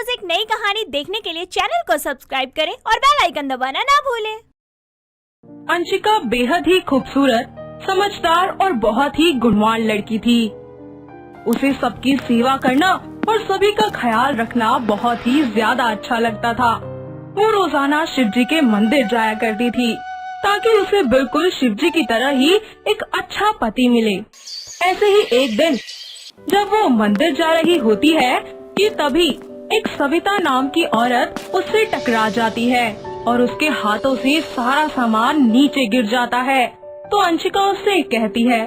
रोज एक नई कहानी देखने के लिए चैनल को सब्सक्राइब करें और बेल आइकन दबाना ना भूलें। अंशिका बेहद ही खूबसूरत, समझदार और बहुत ही गुणवान लड़की थी। उसे सबकी सेवा करना और सभी का ख्याल रखना बहुत ही ज्यादा अच्छा लगता था। वो रोजाना शिव जी के मंदिर जाया करती थी ताकि उसे बिल्कुल शिव जी की तरह ही एक अच्छा पति मिले। ऐसे ही एक दिन जब वो मंदिर जा रही होती है कि तभी एक सविता नाम की औरत उससे टकरा जाती है और उसके हाथों से सारा सामान नीचे गिर जाता है। तो अंशिका उससे कहती है,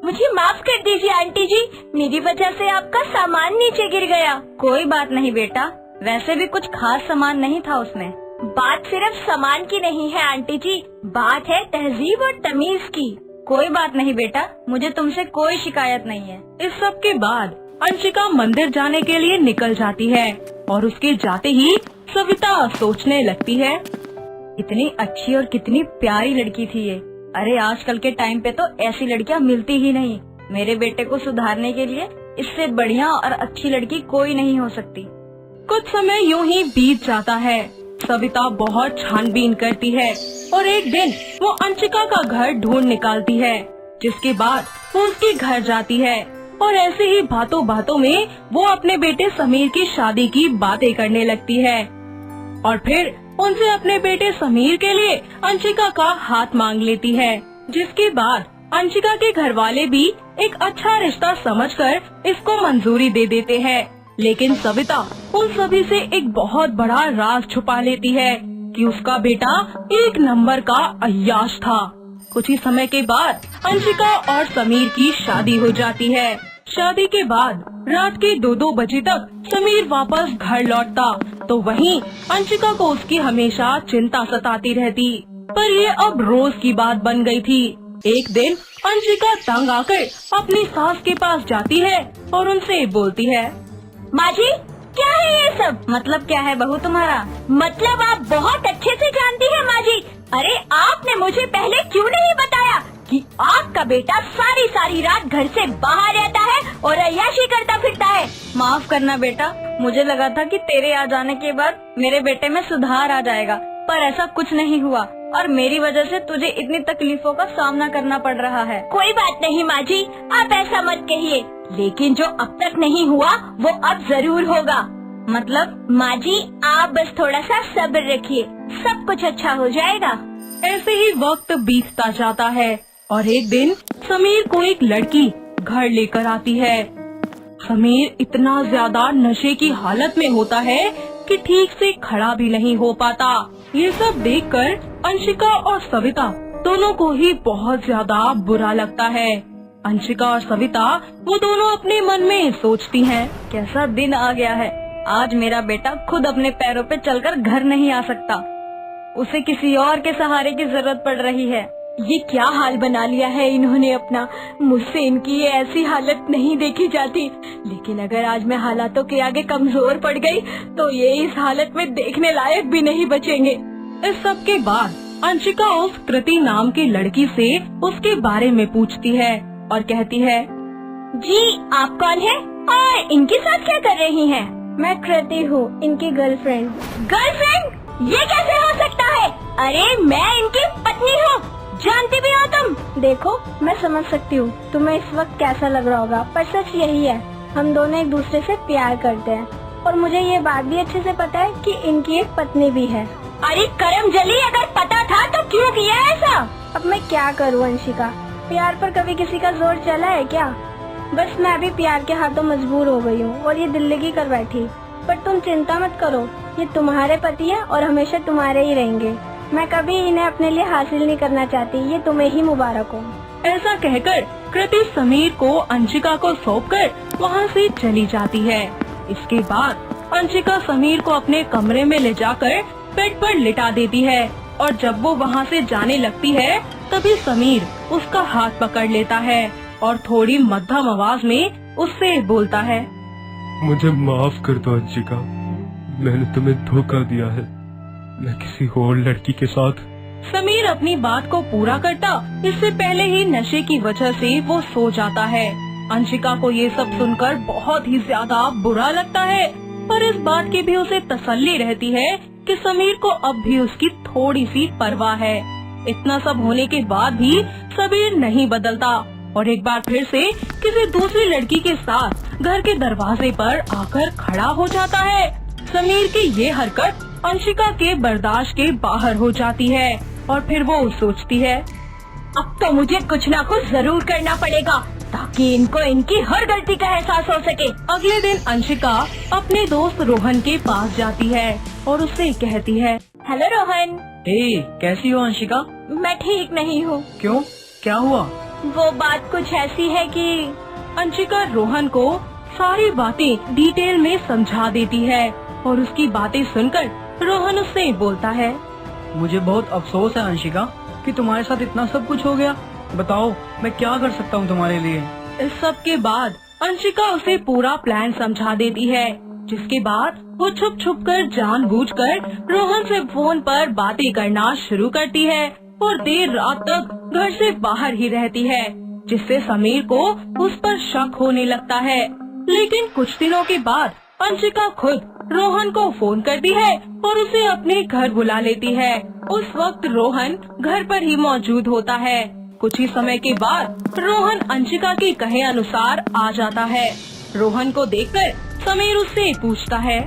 मुझे माफ कर दीजिए आंटी जी, मेरी वजह से आपका सामान नीचे गिर गया। कोई बात नहीं बेटा, वैसे भी कुछ खास सामान नहीं था उसमें। बात सिर्फ सामान की नहीं है आंटी जी, बात है तहजीब और तमीज की। कोई बात नहीं बेटा, मुझे तुमसे कोई शिकायत नहीं है। इस सब के बाद अंशिका मंदिर जाने के लिए निकल जाती है और उसके जाते ही सविता सोचने लगती है, कितनी अच्छी और कितनी प्यारी लड़की थी ये। अरे आजकल के टाइम पे तो ऐसी लड़कियां मिलती ही नहीं। मेरे बेटे को सुधारने के लिए इससे बढ़िया और अच्छी लड़की कोई नहीं हो सकती। कुछ समय यूं ही बीत जाता है। सविता बहुत छानबीन करती है और एक दिन वो अंशिका का घर ढूंढ निकालती है, जिसके बाद वो उसके घर जाती है और ऐसे ही बातों बातों में वो अपने बेटे समीर की शादी की बातें करने लगती है और फिर उनसे अपने बेटे समीर के लिए अंशिका का हाथ मांग लेती है, जिसके बाद अंशिका के घर वाले भी एक अच्छा रिश्ता समझकर इसको मंजूरी दे देते हैं। लेकिन सविता उन सभी से एक बहुत बड़ा राज छुपा लेती है कि उसका बेटा एक नंबर का अय्याश था। कुछ ही समय के बाद अंशिका और समीर की शादी हो जाती है। शादी के बाद रात के 2-2 बजे तक समीर वापस घर लौटता तो वहीं अंशिका को उसकी हमेशा चिंता सताती रहती। पर ये अब रोज की बात बन गई थी। एक दिन अंशिका तंग आकर अपनी सास के पास जाती है और उनसे बोलती है, माँ जी क्या है ये सब? मतलब क्या है बहू तुम्हारा? मतलब आप बहुत अच्छे से जानती हैं माँ जी। अरे आपने मुझे पहले क्यों नहीं बताया कि आपका बेटा सारी रात घर से बाहर रहता है और अय्याशी करता फिरता है। माफ करना बेटा, मुझे लगा था कि तेरे आ जाने के बाद मेरे बेटे में सुधार आ जाएगा, पर ऐसा कुछ नहीं हुआ और मेरी वजह से तुझे इतनी तकलीफों का सामना करना पड़ रहा है। कोई बात नहीं माँ जी, आप ऐसा मत कहिए, लेकिन जो अब तक नहीं हुआ वो अब जरूर होगा। मतलब? माँ जी आप बस थोड़ा सा सब्र रखिए, सब कुछ अच्छा हो जाएगा। ऐसे ही वक्त बीतता जाता है और एक दिन समीर को एक लड़की घर लेकर आती है। समीर इतना ज्यादा नशे की हालत में होता है कि ठीक से खड़ा भी नहीं हो पाता। ये सब देखकर अंशिका और सविता दोनों को ही बहुत ज्यादा बुरा लगता है। अंशिका और सविता वो दोनों अपने मन में सोचती हैं, कैसा दिन आ गया है, आज मेरा बेटा खुद अपने पैरों पे चलकर घर नहीं आ सकता, उसे किसी और के सहारे की जरूरत पड़ रही है। ये क्या हाल बना लिया है इन्होंने अपना, मुझसे इनकी ये ऐसी हालत नहीं देखी जाती। लेकिन अगर आज मैं हालातों के आगे कमजोर पड़ गई तो ये इस हालत में देखने लायक भी नहीं बचेंगे। इस सब के बाद अंशिका उस कृति नाम की लड़की से उसके बारे में पूछती है और कहती है, जी आप कौन है और इनके साथ क्या कर रही हैं? मैं कृति हूँ, इनकी गर्लफ्रेंड। गर्लफ्रेंड? ये कैसे हो सकता है? अरे मैं इनकी पत्नी हूँ, जानती भी हो तुम? देखो मैं समझ सकती हूँ तुम्हें इस वक्त कैसा लग रहा होगा, पर सच यही है, हम दोनों एक दूसरे से प्यार करते हैं और मुझे ये बात भी अच्छे से पता है कि इनकी एक पत्नी भी है। अरे करम जली, अगर पता था तो क्यों किया ऐसा? अब मैं क्या करूँ अंशिका, प्यार पर कभी किसी का जोर चला है क्या? बस मैं भी प्यार के हाथों मजबूर हो गई हूँ और ये दिल लगी कर बैठी। पर तुम चिंता मत करो, ये तुम्हारे पति है और हमेशा तुम्हारे ही रहेंगे। मैं कभी इन्हें अपने लिए हासिल नहीं करना चाहती, ये तुम्हें ही मुबारक हो। ऐसा कहकर कृति समीर को अंशिका को सौंपकर वहाँ से चली जाती है। इसके बाद अंशिका समीर को अपने कमरे में ले जाकर बेड पर लिटा देती है और जब वो वहाँ से जाने लगती है तभी समीर उसका हाथ पकड़ लेता है और थोड़ी मध्यम आवाज में उससे बोलता है, मुझे माफ कर दो अंशिका, मैंने तुम्हें धोखा दिया है, मैं किसी और लड़की के साथ। समीर अपनी बात को पूरा करता इससे पहले ही नशे की वजह से वो सो जाता है। अंशिका को ये सब सुनकर बहुत ही ज्यादा बुरा लगता है पर इस बात की भी उसे तसल्ली रहती है कि समीर को अब भी उसकी थोड़ी सी परवाह है। इतना सब होने के बाद भी समीर नहीं बदलता और एक बार फिर से किसी दूसरी लड़की के साथ घर के दरवाजे पर आकर खड़ा हो जाता है। समीर की ये हरकत अंशिका के बर्दाश्त के बाहर हो जाती है और फिर वो सोचती है, अब तो मुझे कुछ ना कुछ जरूर करना पड़ेगा ताकि इनको इनकी हर गलती का एहसास हो सके। अगले दिन अंशिका अपने दोस्त रोहन के पास जाती है और उससे कहती है, हेलो रोहन। कैसी हो अंशिका? मैं ठीक नहीं हूँ। क्यों, क्या हुआ? वो बात कुछ ऐसी है कि अंशिका रोहन को सारी बातें डिटेल में समझा देती है और उसकी बातें सुनकर रोहन उससे बोलता है, मुझे बहुत अफसोस है अंशिका कि तुम्हारे साथ इतना सब कुछ हो गया। बताओ मैं क्या कर सकता हूँ तुम्हारे लिए। इस सब के बाद अंशिका उसे पूरा प्लान समझा देती है, जिसके बाद वो छुप छुप कर जानबूझकर रोहन से फोन पर बातें करना शुरू करती है और देर रात तक घर से बाहर ही रहती है, जिससे समीर को उस पर शक होने लगता है। लेकिन कुछ दिनों के बाद अंशिका खुद रोहन को फोन करती है और उसे अपने घर बुला लेती है। उस वक्त रोहन घर पर ही मौजूद होता है। कुछ ही समय के बाद रोहन अंशिका के कहे अनुसार आ जाता है। रोहन को देखकर समीर उससे पूछता है,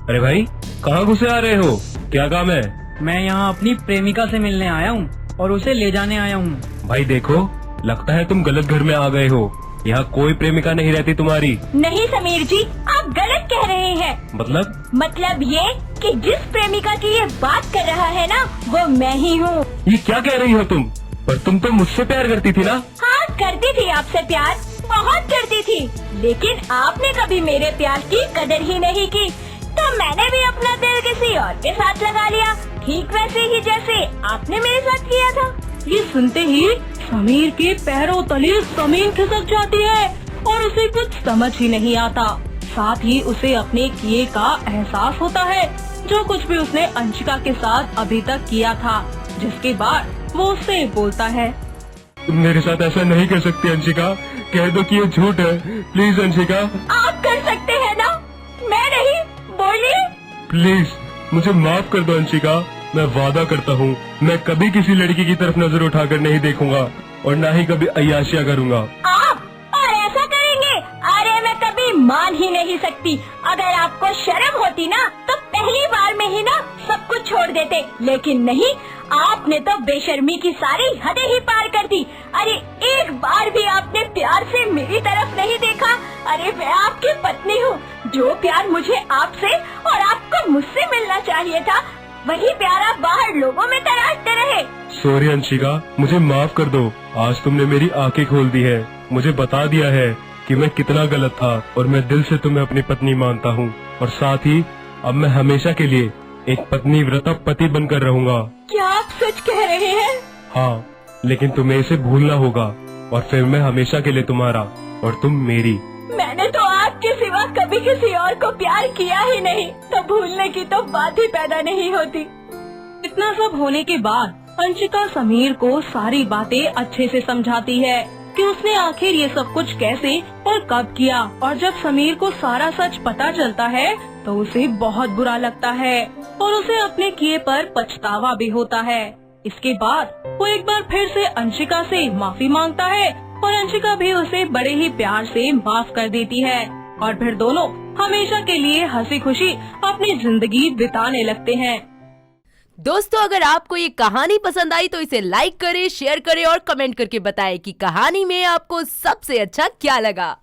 अरे भाई, कहाँ घुसे आ रहे हो? क्या काम है? मैं यहाँ अपनी प्रेमिका से मिलने आया हूँ और उसे ले जाने आया हूँ। भाई देखो, लगता है तुम गलत घर में आ गए हो। यहाँ कोई प्रेमिका नहीं रहती तुम्हारी। नहीं समीर जी, आप गलत कह रहे हैं। मतलब ये कि जिस प्रेमिका की ये बात कर रहा है ना, वो मैं ही हूँ। ये क्या कह रही हो तुम? पर तुम तो मुझसे प्यार करती थी ना? हाँ, करती थी आपसे प्यार, बहुत करती थी। लेकिन आपने कभी मेरे प्यार की कदर ही नहीं की, तो मैंने भी अपना दिल किसी और के साथ लगा लिया, ठीक वैसे ही जैसे आपने मेरे साथ किया था। ये सुनते ही समीर के पैरों तले जमीन खिसक जाती है और उसे कुछ समझ ही नहीं आता। साथ ही उसे अपने किए का एहसास होता है, जो कुछ भी उसने अंशिका के साथ अभी तक किया था। जिसके बाद वो उससे बोलता है, तुम मेरे साथ ऐसा नहीं कर सकती अंशिका, कह दो कि ये झूठ है। प्लीज अंशिका। आप कर सकते हैं ना, मैं नहीं, बोलिए। प्लीज मुझे माफ कर दो अंशिका। मैं वादा करता हूँ, मैं कभी किसी लड़की की तरफ नजर उठाकर नहीं देखूंगा और न ही कभी अय्याशियाँ करूँगा। आप और ऐसा करेंगे? अरे मैं कभी मान ही नहीं सकती। अगर आपको शर्म होती ना, तो पहली बार में ही ना सब कुछ छोड़ देते, लेकिन नहीं, आपने तो बेशर्मी की सारी हदें ही पार कर दी। अरे एक बार भी आपने प्यार से मेरी तरफ नहीं देखा। अरे मैं आपकी पत्नी हूँ, जो प्यार मुझे आपसे और आपको मुझसे मिलना चाहिए था, वही प्यार आप बाहर लोगों में तराशते रहे। सॉरी अंशिका, मुझे माफ कर दो। आज तुमने मेरी आंखें खोल दी है, मुझे बता दिया है कि मैं कितना गलत था और मैं दिल से तुम्हें अपनी पत्नी मानता हूँ और साथ ही अब मैं हमेशा के लिए एक पत्नी व्रता पति बनकर रहूंगा। क्या आप सच कह रहे हैं? हाँ, लेकिन तुम्हें इसे भूलना होगा और फिर मैं हमेशा के लिए तुम्हारा और तुम मेरी। मैंने तो आपके सिवा कभी किसी और को प्यार किया ही नहीं, तो भूलने की तो बात ही पैदा नहीं होती। इतना सब होने के बाद अंशिका समीर को सारी बातें अच्छे से समझाती है कि उसने आखिर ये सब कुछ कैसे और कब किया। और जब समीर को सारा सच पता चलता है तो उसे बहुत बुरा लगता है और उसे अपने किए पर पछतावा भी होता है। इसके बाद वो एक बार फिर से अंशिका से माफी मांगता है और अंशिका भी उसे बड़े ही प्यार से माफ कर देती है और फिर दोनों हमेशा के लिए हंसी खुशी अपनी जिंदगी बिताने लगते हैं। दोस्तों, अगर आपको ये कहानी पसंद आई तो इसे लाइक करें, शेयर करें और कमेंट करके बताएं कि कहानी में आपको सबसे अच्छा क्या लगा।